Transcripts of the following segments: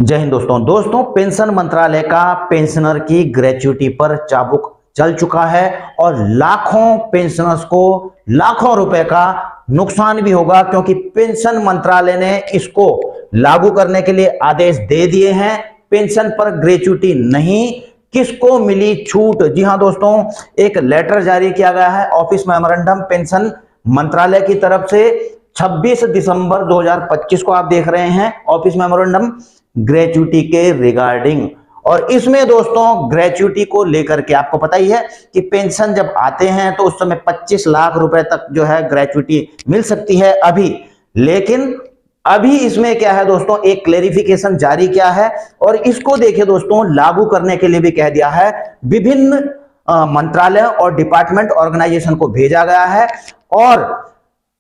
जय हिंद दोस्तों पेंशन मंत्रालय का पेंशनर की ग्रेच्युटी पर चाबुक चल चुका है और लाखों पेंशनर्स को लाखों रुपए का नुकसान भी होगा, क्योंकि पेंशन मंत्रालय ने इसको लागू करने के लिए आदेश दे दिए हैं। पेंशन पर ग्रेच्युटी नहीं, किसको मिली छूट? जी हां दोस्तों, एक लेटर जारी किया गया है ऑफिस मेमोरेंडम पेंशन मंत्रालय की तरफ से 26 दिसंबर 2025 को आप देख रहे हैं ऑफिस मेमोरेंडम ग्रेच्युटी के रिगार्डिंग। और इसमें दोस्तों ग्रेच्युटी को लेकर के आपको पता ही है कि पेंशन जब आते हैं तो उस समय 25 लाख रुपए तक जो है ग्रेच्युटी मिल सकती है अभी। लेकिन अभी इसमें क्या है दोस्तों, एक क्लेरिफिकेशन जारी किया है और इसको देखिए दोस्तों, लागू करने के लिए भी कह दिया है। विभिन्न मंत्रालय और डिपार्टमेंट ऑर्गेनाइजेशन को भेजा गया है और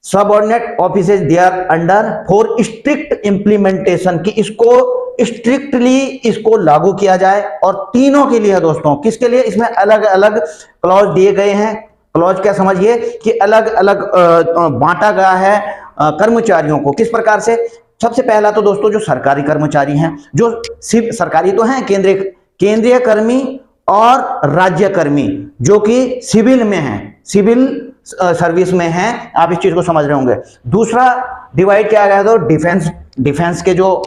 subordinate offices there under for strict implementation की इसको स्ट्रिक्टली इसको लागू किया जाए। और तीनों के लिए है दोस्तों, किसके लिए? इसमें अलग अलग क्लॉज दिए गए हैं। क्लॉज क्या समझिए कि अलग अलग बांटा गया है कर्मचारियों को। किस प्रकार से? सबसे पहला तो दोस्तों जो सरकारी कर्मचारी हैं, जो सरकारी तो हैं, केंद्रीय कर्मी और राज्य कर्मी जो कि सिविल में हैं, सिविल सर्विस में हैं, आप इस चीज को समझ रहे होंगे। दूसरा डिवाइड किया गया तो डिफेंस के जो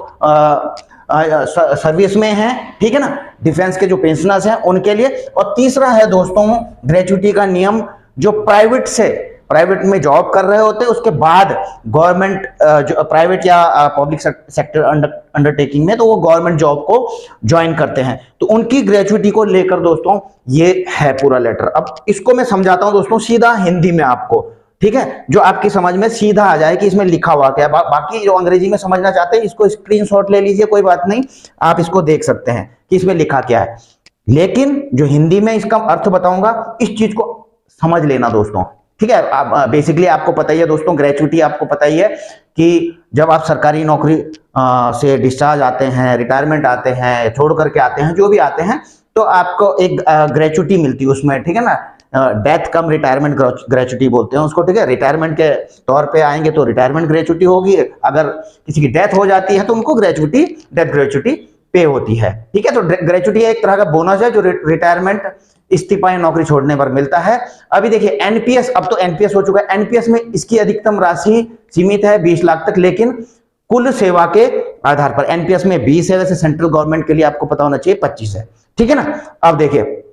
सर्विस में हैं, ठीक है ना, डिफेंस के जो पेंशनर्स हैं उनके लिए। और तीसरा है दोस्तों ग्रेच्युटी का नियम जो प्राइवेट में जॉब कर रहे होते हैं, उसके बाद गवर्नमेंट जो प्राइवेट या पब्लिक सेक्टर अंडरटेकिंग में, तो वो गवर्नमेंट जॉब को ज्वाइन करते हैं, तो उनकी ग्रेच्युटी को लेकर दोस्तों ये है पूरा लेटर। अब इसको मैं समझाता हूं दोस्तों सीधा हिंदी में आपको, ठीक है, जो आपकी समझ में सीधा आ जाए कि इसमें लिखा हुआ क्या है। बाकी जो अंग्रेजी में समझना चाहते हैं इसको स्क्रीनशॉट ले लीजिए, कोई बात नहीं, आप इसको देख सकते हैं कि इसमें लिखा क्या है। लेकिन जो हिंदी में इसका अर्थ बताऊंगा, इस चीज को समझ लेना दोस्तों, ठीक है। आप बेसिकली आपको पता ही है दोस्तों, ग्रेच्युटी आपको पता ही है कि जब आप सरकारी नौकरी से डिस्चार्ज आते हैं, रिटायरमेंट आते हैं, छोड़ करके आते हैं, जो भी आते हैं, तो आपको एक ग्रेच्युटी मिलती है उसमें, ठीक है ना। डेथ कम रिटायरमेंट ग्रेच्युटी बोलते हैं उसको, ठीक है। रिटायरमेंट के तौर पे आएंगे तो रिटायरमेंट ग्रेच्युटी होगी, अगर किसी की डेथ हो जाती है तो उनको डेथ ग्रेच्युटी पे होती है, ठीक है। तो ग्रेच्युटी एक तरह का बोनस है जो रिटायरमेंट इस्तीफा या नौकरी छोड़ने पर मिलता है। अभी देखिए एनपीएस, अब तो एनपीएस हो चुका है। एनपीएस में इसकी अधिकतम राशि सीमित है 20 लाख तक, लेकिन कुल सेवा के आधार पर एनपीएस में 20 है, वैसे सेंट्रल गवर्नमेंट के लिए आपको पता होना चाहिए 25 है, ठीक है ना। अब देखिए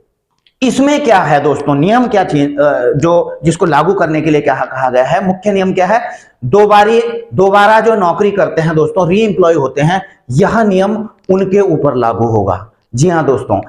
इसमें क्या है दोस्तों, नियम क्या चीज जो जिसको लागू करने के लिए क्या कहा गया है, मुख्य नियम क्या है? दोबारा जो नौकरी करते हैं दोस्तों, री एम्प्लॉय होते हैं, यह नियम उनके ऊपर लागू होगा। जी हाँ दोस्तों,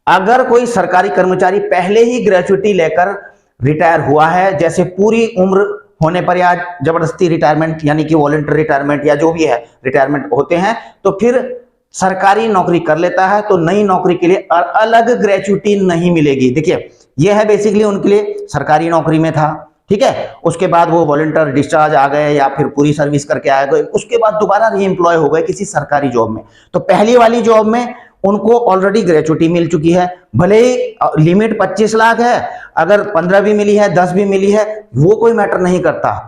अगर कोई सरकारी कर्मचारी पहले ही ग्रेच्युटी लेकर रिटायर हुआ है, जैसे पूरी उम्र होने पर या जबरदस्ती रिटायरमेंट यानी कि वॉलंटरी रिटायरमेंट या जो भी है रिटायरमेंट होते हैं, तो फिर सरकारी नौकरी कर लेता है, तो नई नौकरी के लिए अलग ग्रेच्युटी नहीं मिलेगी। देखिए यह है बेसिकली उनके लिए, सरकारी नौकरी में था, ठीक है, उसके बाद वो वॉलंटियर डिस्चार्ज आ गए या फिर पूरी सर्विस करके आ गए, उसके बाद दोबारा री एम्प्लॉय हो गए किसी सरकारी जॉब में, तो पहली वाली जॉब में उनको ऑलरेडी ग्रेच्युटी मिल चुकी है। भले ही लिमिट 25 लाख है, अगर 15 भी मिली है, 10 भी मिली है, वो कोई मैटर नहीं करता।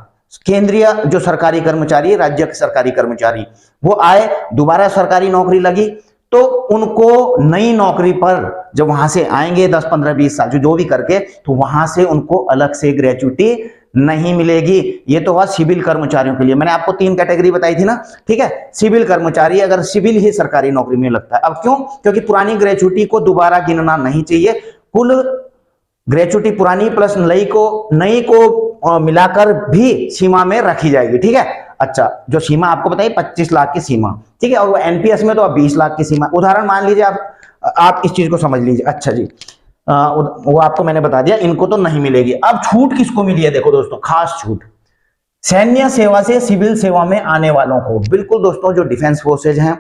केंद्रीय जो सरकारी कर्मचारी, राज्य के सरकारी कर्मचारी, वो आए, दोबारा सरकारी नौकरी लगी, तो उनको नई नौकरी पर जब वहां से आएंगे 10, 15, 20 साल जो भी करके, तो वहां से उनको अलग से ग्रेच्युटी नहीं मिलेगी। ये तो हुआ सिविल कर्मचारियों के लिए। मैंने आपको 3 कैटेगरी बताई थी ना, ठीक है। सिविल कर्मचारी, अगर सिविल ही सरकारी नौकरी में लगता है। अब क्यों? क्योंकि पुरानी ग्रेच्युटी को दोबारा गिनना नहीं चाहिए। कुल ग्रेच्युटी पुरानी प्लस नई को मिलाकर भी सीमा में रखी जाएगी, ठीक है। अच्छा, जो सीमा आपको बताइए 25 लाख की सीमा, ठीक है, और वो एनपीएस में तो अब 20 लाख की सीमा। उदाहरण मान लीजिए आप इस चीज को समझ लीजिए। अच्छा जी, वो आपको मैंने बता दिया, इनको तो नहीं मिलेगी। अब छूट किसको मिली है? देखो दोस्तों, खास छूट सैन्य सेवा से सिविल सेवा में आने वालों को। बिल्कुल दोस्तों, जो डिफेंस फोर्सेज हैं,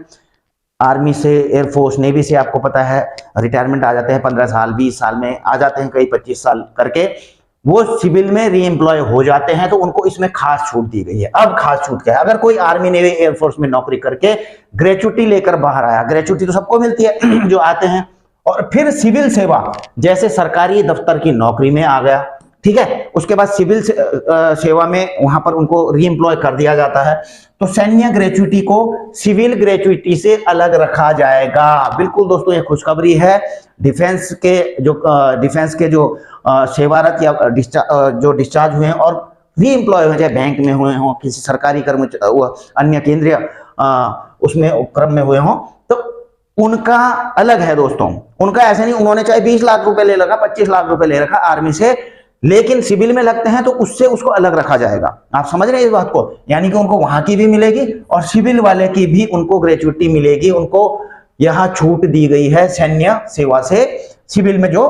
आर्मी से, एयरफोर्स, नेवी से, आपको पता है रिटायरमेंट आ जाते हैं 15 साल 20 साल में आ जाते हैं, कई 25 साल करके, वो सिविल में री एम्प्लॉय हो जाते हैं, तो उनको इसमें खास छूट दी गई है। अब खास छूट क्या है? अगर कोई आर्मी, नेवी, एयरफोर्स में नौकरी करके ग्रेच्युटी लेकर बाहर आया, ग्रेच्युटी तो सबको मिलती है जो आते हैं, और फिर सिविल सेवा जैसे सरकारी दफ्तर की नौकरी में आ गया, ठीक है। उसके बाद सिविल सेवा में वहां पर उनको री एम्प्लॉय कर दिया जाता है। तो सैन्य ग्रेचुइटी को सिविल ग्रेचुइटी से अलग रखा जाएगा। बिल्कुल दोस्तों, ये खुशखबरी है। डिफेंस के जो सेवारत या जो डिस्चार्ज हुए हैं और री एम्प्लॉय हुए, चाहे बैंक में हुए हों, किसी सरकारी अन्य केंद्रीय उसमें क्रम में हुए हों, तो उनका अलग है दोस्तों। उनका ऐसे नहीं, उन्होंने चाहे 20 लाख रुपए ले रखा, 25 लाख रुपए ले रखा आर्मी से, लेकिन सिविल में लगते हैं तो उससे उसको अलग रखा जाएगा। आप समझ रहे हैं इस बात को? यानी कि उनको वहां की भी मिलेगी और सिविल वाले की भी उनको ग्रेचुइटी मिलेगी। उनको यह छूट दी गई है सैन्य सेवा से सिविल में। जो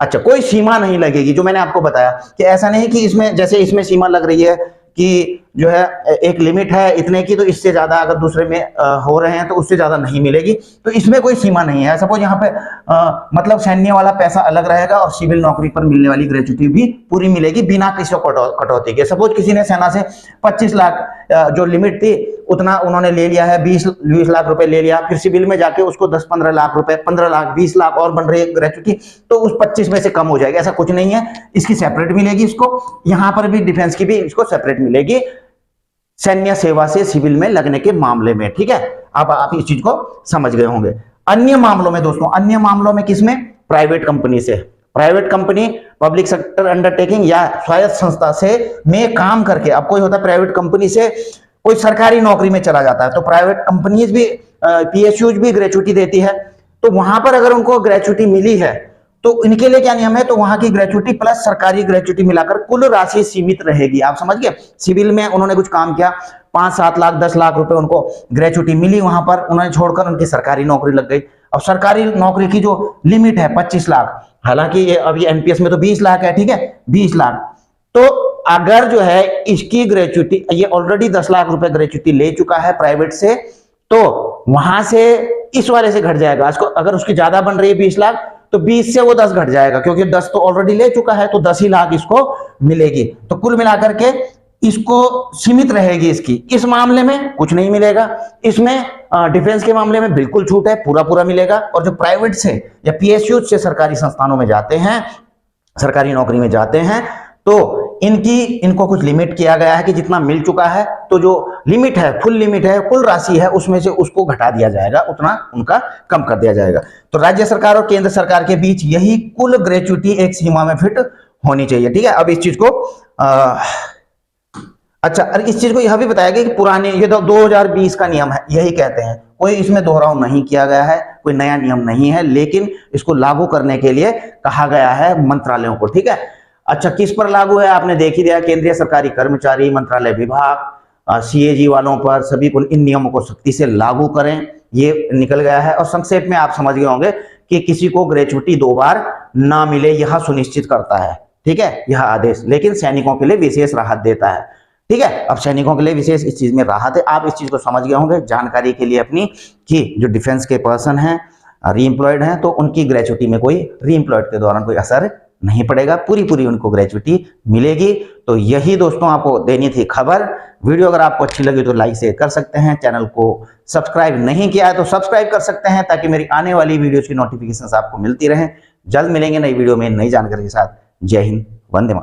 अच्छा, कोई सीमा नहीं लगेगी, जो मैंने आपको बताया कि ऐसा नहीं कि इसमें जैसे इसमें सीमा लग रही है कि जो है एक लिमिट है इतने की, तो इससे ज्यादा अगर दूसरे में हो रहे हैं तो उससे ज्यादा नहीं मिलेगी। तो इसमें कोई सीमा नहीं है। सपोज यहाँ पे मतलब सैन्य वाला पैसा अलग रहेगा और सिविल नौकरी पर मिलने वाली ग्रेचुइटी भी पूरी मिलेगी बिना किसी कटौती के। सपोज किसी ने सेना से 25 लाख जो लिमिट थी उतना उन्होंने ले लिया है, 20 लाख रुपए ले लिया, फिर सिविल में जाके उसको 10-15 लाख रुपए, 15 लाख, 20 लाख और बन रही है ग्रेचुइटी, तो उस 25 में से कम हो जाएगी। ऐसा कुछ नहीं है, इसकी सेपरेट मिलेगी इसको। यहां पर भी डिफेंस की भी इसको सेपरेट मिलेगी सैन्य सेवा से सिविल में लगने के मामले में, ठीक है। अब आप इस चीज को समझ गए होंगे। अन्य मामलों में दोस्तों, अन्य मामलों में किसमें? प्राइवेट कंपनी से। Private company, public sector undertaking या स्वायत्त संस्था से में काम करके, अब कोई होता है प्राइवेट कंपनी से कोई सरकारी नौकरी में चला जाता है, तो प्राइवेट कंपनीज भी पीएसयूज भी ग्रेचुइटी देती है। तो वहां पर अगर उनको ग्रेचुइटी मिली है तो इनके लिए क्या नियम है? तो वहां की ग्रेचुइटी प्लस सरकारी ग्रेचुइटी मिलाकर कुल राशि सीमित रहेगी। आप समझ गए? सिविल में उन्होंने कुछ काम किया, 5-7 लाख 10 लाख रुपए उनको ग्रेचुइटी मिली, वहां पर उन्होंने छोड़कर उनकी सरकारी नौकरी लग गई। अब सरकारी नौकरी की जो लिमिट है 25 लाख, हालांकि ये अभी एनपीएस में तो 20 लाख है, ठीक है, 20 लाख। तो अगर जो है इसकी ग्रेचुइटी, ये ऑलरेडी 10 लाख रुपए ग्रेचुइटी ले चुका है प्राइवेट से, तो वहां से इस वाले से घट जाएगा। इसको अगर उसकी ज्यादा बन रही है 20 लाख, तो 20 से वो 10 घट जाएगा, क्योंकि 10 तो ऑलरेडी ले चुका है, तो 10 ही लाख इसको मिलेगी। तो कुल मिलाकर के इसको सीमित रहेगी। इसकी इस मामले में कुछ नहीं मिलेगा। इसमें डिफेंस के मामले में बिल्कुल छूट है, पूरा मिलेगा। और जो प्राइवेट से या पीएसयू से सरकारी संस्थानों में जाते हैं, सरकारी नौकरी में जाते हैं, तो इनको कुछ लिमिट किया गया है कि जितना मिल चुका है, तो जो लिमिट है, फुल लिमिट है, कुल राशि है, उसमें से उसको घटा दिया जाएगा, उतना उनका कम कर दिया जाएगा। तो राज्य सरकार और केंद्र सरकार के बीच यही कुल ग्रेचुइटी एक सीमा में फिट होनी चाहिए, ठीक है। अब इस चीज को अच्छा, और इस चीज को यह भी बताया गया कि पुराने ये 2020 का नियम है, यही कहते हैं, कोई इसमें दोहराव नहीं किया गया है, कोई नया नियम नहीं है, लेकिन इसको लागू करने के लिए कहा गया है मंत्रालयों को, ठीक है। अच्छा, किस पर लागू है? आपने देख ही दिया, केंद्रीय सरकारी कर्मचारी, मंत्रालय विभाग, सीएजी वालों पर, सभी को इन नियमों को सख्ती से लागू करें, ये निकल गया है। और संक्षेप में आप समझ गए होंगे कि किसी को ग्रेचुइटी 2 बार ना मिले, यह सुनिश्चित करता है, ठीक है, यह आदेश। लेकिन सैनिकों के लिए विशेष राहत देता है, ठीक है। अब सैनिकों के लिए विशेष इस चीज में राहत है। आप इस चीज को समझ गए होंगे जानकारी के लिए अपनी, कि जो डिफेंस के पर्सन हैं, री एम्प्लॉयड हैं, तो उनकी ग्रेचुइटी में कोई री एम्प्लॉयड के दौरान कोई असर नहीं पड़ेगा, पूरी उनको ग्रेचुइटी मिलेगी। तो यही दोस्तों आपको देनी थी खबर। वीडियो अगर आपको अच्छी लगी तो लाइक शेयर कर सकते हैं। चैनल को सब्सक्राइब नहीं किया है तो सब्सक्राइब कर सकते हैं, ताकि मेरी आने वाली वीडियोस की नोटिफिकेशंस आपको मिलती रहे। जल्द मिलेंगे नई वीडियो में नई जानकारी के साथ। जय हिंद, वंदे मातरम।